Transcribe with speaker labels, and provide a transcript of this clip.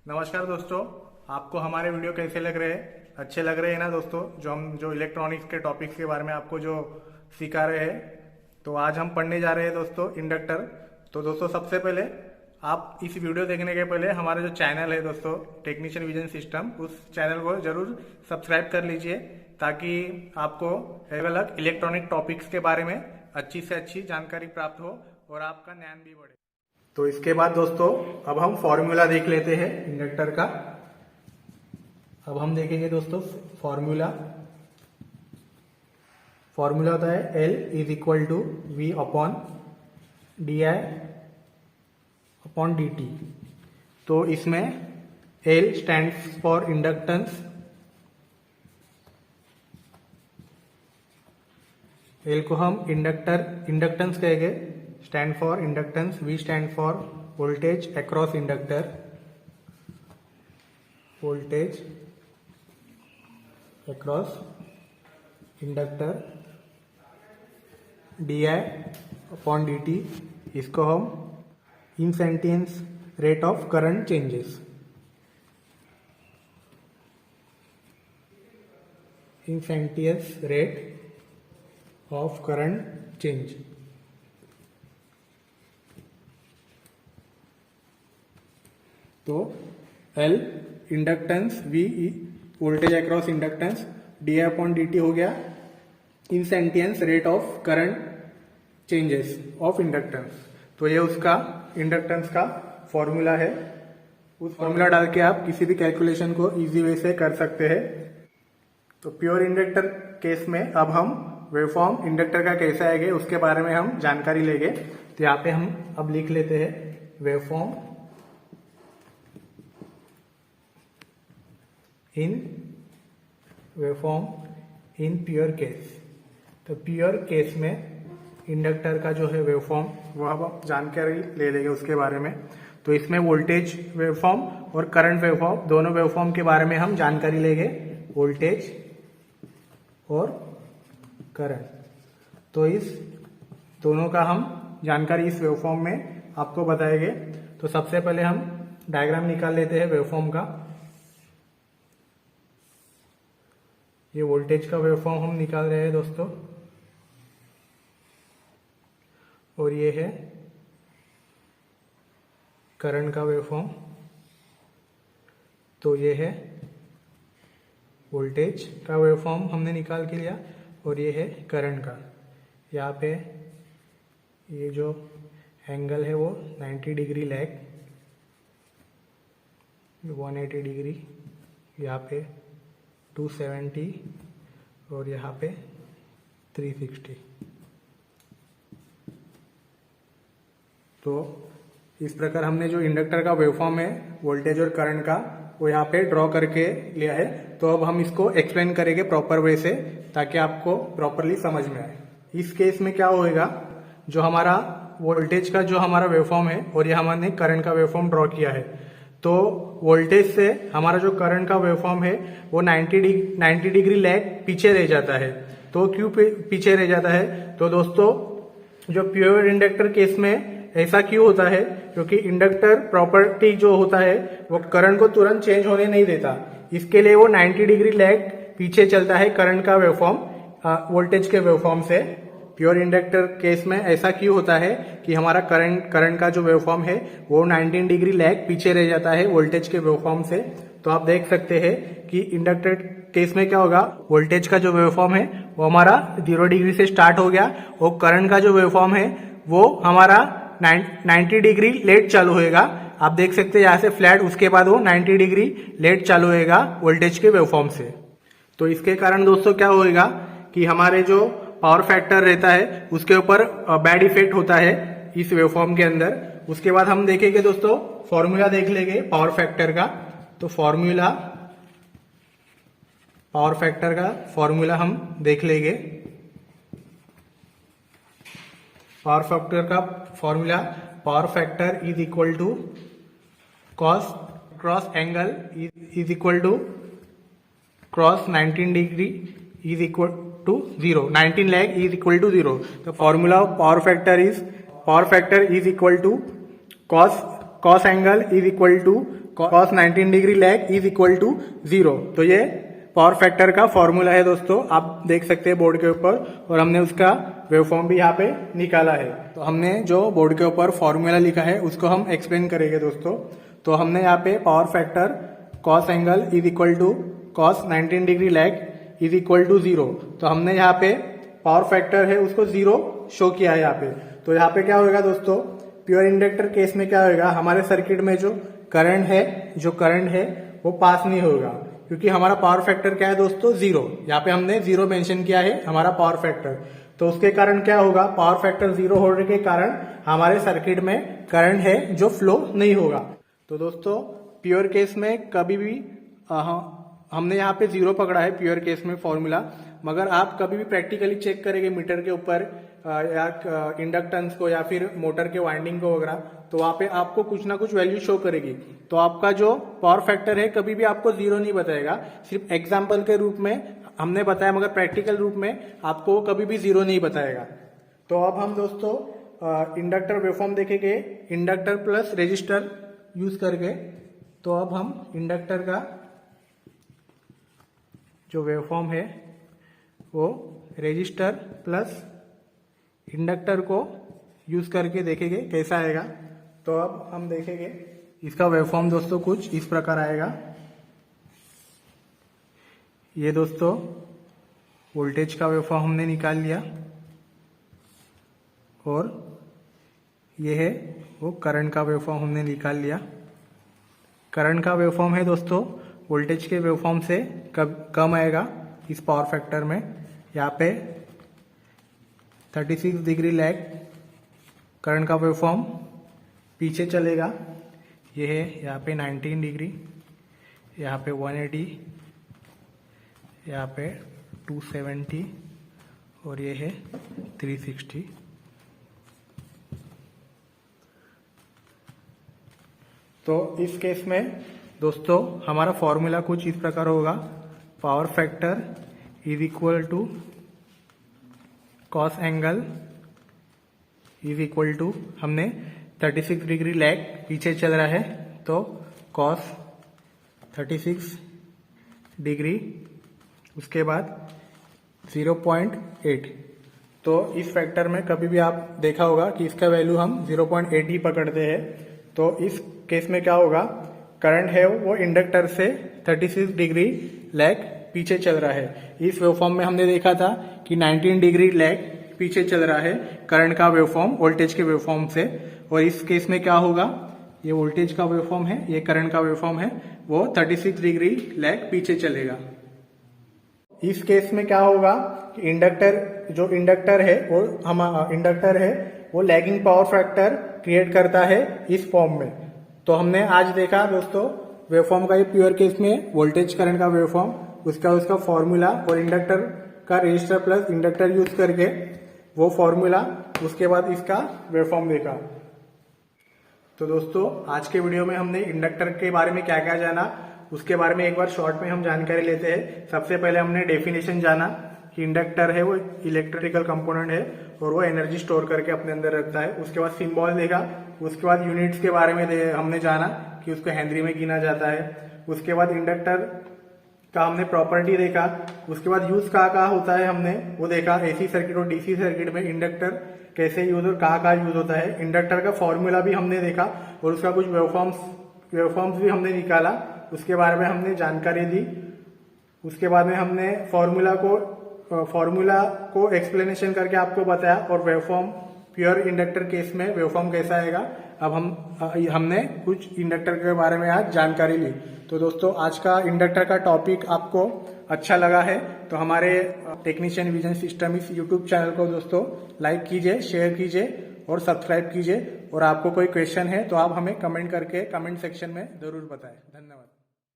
Speaker 1: नमस्कार दोस्तों, आपको हमारे वीडियो कैसे लग रहे हैं? अच्छे लग रहे हैं ना दोस्तों? जो इलेक्ट्रॉनिक्स के टॉपिक्स के बारे में आपको जो सिखा रहे हैं, तो आज हम पढ़ने जा रहे हैं दोस्तों इंडक्टर। तो दोस्तों सबसे पहले आप इस वीडियो देखने के पहले हमारा जो चैनल है दोस्तों टेक्नीशियन विजन सिस्टम, उस चैनल को जरूर सब्सक्राइब कर लीजिए ताकि आपको अलग अलग इलेक्ट्रॉनिक टॉपिक्स के बारे में अच्छी से अच्छी जानकारी प्राप्त हो और आपका ज्ञान भी बढ़े। तो इसके बाद दोस्तों अब हम फॉर्मूला देख लेते हैं इंडक्टर का। अब हम देखेंगे दोस्तों फॉर्मूला होता है L is equal to V upon DI upon DT। तो इसमें L stands for inductance, L को हम इंडक्टेंस कहेंगे, stand for inductance, V stand for voltage across inductor, voltage across inductor, DI upon DT, इसको हम instantaneous rate of current changes, instantaneous rate of current change. तो L inductance, V voltage across inductance, DI upon DT हो गया instantaneous rate of current changes of inductance. तो ये उसका inductance का formula है। उस फॉर्मूला डाल के आप किसी भी कैलकुलेशन को इजी वे से कर सकते हैं। तो प्योर इंडक्टर केस में अब हम वेवफॉर्म इंडक्टर का कैसा आएगा उसके बारे में हम जानकारी लेंगे। तो यहाँ पे हम अब लिख लेते हैं वेवफॉर्म इन प्योर केस। तो प्योर केस में इंडक्टर का जो है वेवफॉर्म वह अब जानकारी ले लेंगे उसके बारे में। तो इसमें वोल्टेज वेवफॉर्म और करंट वेवफॉर्म, दोनों वेवफॉर्म के बारे में हम जानकारी लेंगे, वोल्टेज और करंट। तो इस दोनों का हम जानकारी इस वेवफॉर्म में आपको बताएंगे। तो सबसे पहले हम डायग्राम निकाल लेते हैं वेवफॉर्म का। ये वोल्टेज का वेवफॉर्म हम निकाल रहे हैं दोस्तों, और ये है करंट का वेवफॉर्म। तो ये है वोल्टेज का वेवफॉर्म हमने निकाल के लिया, और ये है करंट का। यहाँ पे ये जो एंगल है वो 90 डिग्री लैग, 180 डिग्री, यहाँ पे 270 और यहाँ पे 360। तो इस प्रकार हमने जो इंडक्टर का वेवफॉर्म है वोल्टेज और करंट का वो यहाँ पे ड्रॉ करके लिया है। तो अब हम इसको एक्सप्लेन करेंगे प्रॉपर वे से ताकि आपको प्रॉपरली समझ में आए। इस केस में क्या होएगा, जो हमारा वोल्टेज का जो हमारा वेवफॉर्म है और ये हमने करंट का वेवफॉर्म ड्रॉ किया है, तो वोल्टेज से हमारा जो करंट का वेवफॉर्म है वो 90 डिग्री लैग पीछे रह जाता है। तो क्यों पीछे रह जाता है? तो दोस्तों जो प्योर इंडक्टर केस में ऐसा क्यों होता है, क्योंकि इंडक्टर प्रॉपर्टी जो होता है वो करंट को तुरंत चेंज होने नहीं देता। इसके लिए वो 90 डिग्री लैग पीछे चलता है करंट का वेवफॉर्म वोल्टेज के वेवफॉर्म से। प्योर इंडक्टर केस में ऐसा क्यों होता है कि हमारा करंट का जो वेवफॉर्म है वो 19 डिग्री लैग पीछे रह जाता है वोल्टेज के वेवफॉर्म से। तो आप देख सकते हैं कि इंडक्टर केस में क्या होगा, वोल्टेज का जो वेवफॉर्म है वो हमारा 0 डिग्री से स्टार्ट हो गया, और करंट का जो वेवफॉर्म है वो हमारा 90 डिग्री लेट चालू होएगा। आप देख सकते हैं यहाँ से फ्लैट, उसके बाद वो 90 डिग्री लेट चालू होएगा वोल्टेज के वेवफॉर्म से। तो इसके कारण दोस्तों क्या होएगा कि हमारे जो पावर फैक्टर रहता है उसके ऊपर बैड इफेक्ट होता है इस वेवफॉर्म के अंदर। उसके बाद हम देखेंगे दोस्तों फॉर्मूला देख लेंगे पावर फैक्टर का। तो पावर फैक्टर का फॉर्मूला हम देख लेंगे। पावर फैक्टर का formula, power factor is equal to cross angle is equal to cross 19 degree is equal to 0, 19 lag is equal to 0. The formula of power factor is equal to cos angle is equal to cos 19 degree lag is equal to 0। तो ये power factor का formula है दोस्तों, आप देख सकते हैं board के ऊपर, और हमने उसका वेवफॉर्म भी यहाँ पे निकाला है। तो हमने जो बोर्ड के ऊपर फॉर्मूला लिखा है उसको हम एक्सप्लेन करेंगे दोस्तों। तो हमने यहाँ पे power factor cos angle is equal to cos 19 degree lag is equal to 0। तो हमने यहाँ पे पावर फैक्टर है उसको 0 शो किया है यहाँ पे। तो यहाँ पे क्या होगा दोस्तों, प्योर इंडक्टर केस में क्या होगा, हमारे सर्किट में जो करंट है वो पास नहीं होगा, क्योंकि हमारा पावर फैक्टर क्या है दोस्तों, 0। यहाँ पे हमने 0 मेंशन किया है हमारा पावर फैक्टर। तो उसके कारण क्या होगा, पावर फैक्टर 0 होने के कारण हमारे सर्किट में करंट है जो फ्लो नहीं होगा। तो दोस्तों प्योर केस में कभी भी हमने यहाँ पे 0 पकड़ा है प्योर केस में फॉर्मूला, मगर आप कभी भी प्रैक्टिकली चेक करेंगे मीटर के ऊपर या इंडक्टेंस को या फिर मोटर के वाइंडिंग को वगैरह, तो वहां पे आपको कुछ ना कुछ वैल्यू शो करेगी। तो आपका जो पावर फैक्टर है कभी भी आपको 0 नहीं बताएगा, सिर्फ एग्जाम्पल के रूप में हमने बताया, मगर प्रैक्टिकल रूप में आपको कभी भी 0 नहीं बताएगा। तो अब हम दोस्तों इंडक्टर वेवफॉर्म देखेंगे, इंडक्टर प्लस रेजिस्टर यूज करके। तो अब हम इंडक्टर का जो वेवफॉर्म है वो रेजिस्टर प्लस इंडक्टर को यूज करके देखेंगे कैसा आएगा। तो अब हम देखेंगे इसका वेवफॉर्म दोस्तों कुछ इस प्रकार आएगा। ये दोस्तों वोल्टेज का वेवफॉर्म हमने निकाल लिया, और ये है वो करंट का वेवफॉर्म हमने निकाल लिया। करंट का वेवफॉर्म है दोस्तों वोल्टेज के वेवफॉर्म से कम आएगा इस पावर फैक्टर में। यहाँ पे 36 डिग्री लैग करंट का वेवफॉर्म पीछे चलेगा। ये है यहाँ पे 19 डिग्री, यहाँ पे 180, यहाँ पे 270, और ये है 360। तो इस केस में दोस्तों हमारा फॉर्मूला कुछ इस प्रकार होगा, power factor is equal to cos angle is equal to, हमने 36 डिग्री लैग पीछे चल रहा है तो कॉस 36 डिग्री, उसके बाद 0.8। तो इस फैक्टर में कभी भी आप देखा होगा कि इसका वैल्यू हम 0.8 ही पकड़ते हैं। तो इस केस में क्या होगा, करंट है वो इंडक्टर से 36 डिग्री लैग पीछे चल रहा है। इस वेवफॉर्म में हमने देखा था कि 19 डिग्री लैग पीछे चल रहा है करंट का वेवफॉर्म वोल्टेज के वेवफॉर्म से, और इस केस में क्या होगा, ये वोल्टेज का वेवफॉर्म है, ये करंट का वेवफॉर्म है, वो 36 डिग्री लैग पीछे चलेगा। इस केस में क्या होगा कि इंडक्टर है वो लैगिंग पावर फैक्टर क्रिएट करता है इस फॉर्म में। तो हमने आज देखा दोस्तों वेवफॉर्म का, ये प्योर केस में वोल्टेज करंट का वेवफॉर्म, उसका फॉर्मूला, और इंडक्टर का रेजिस्टर प्लस इंडक्टर यूज करके वो फॉर्मूला, उसके बाद इसका वेवफॉर्म देखा। तो दोस्तों आज के वीडियो में हमने इंडक्टर के बारे में क्या क्या जाना उसके बारे में एक बार शॉर्ट में हम जानकारी लेते हैं। सबसे पहले हमने डेफिनेशन जाना कि इंडक्टर है वो इलेक्ट्रिकल कंपोनेंट है और वो एनर्जी स्टोर करके अपने अंदर रखता है। उसके बाद सिंबल देखा, उसके बाद यूनिट्स के बारे में हमने जाना कि उसको हेनरी में गिना जाता है। उसके बाद इंडक्टर का हमने प्रॉपर्टी देखा, उसके बाद यूज कहाँ होता है हमने वो देखा, एसी सर्किट और डीसी सर्किट में इंडक्टर कैसे यूज और कहाँ यूज होता है। इंडक्टर का फॉर्मूला भी हमने देखा और उसका कुछ वेवफॉर्म्स भी हमने निकाला, उसके बारे में हमने जानकारी दी। उसके बाद में हमने फॉर्मूला को एक्सप्लेनेशन करके आपको बताया, और वेवफॉर्म प्योर इंडक्टर केस में वेवफॉर्म कैसा आएगा। अब हमने कुछ इंडक्टर के बारे में आज जानकारी ली। तो दोस्तों आज का इंडक्टर का टॉपिक आपको अच्छा लगा है तो हमारे टेक्नीशियन विजन सिस्टम इस यूट्यूब चैनल को दोस्तों लाइक कीजिए, शेयर कीजिए और सब्सक्राइब कीजिए। और आपको कोई क्वेश्चन है तो आप हमें कमेंट करके कमेंट सेक्शन में जरूर बताएं। धन्यवाद।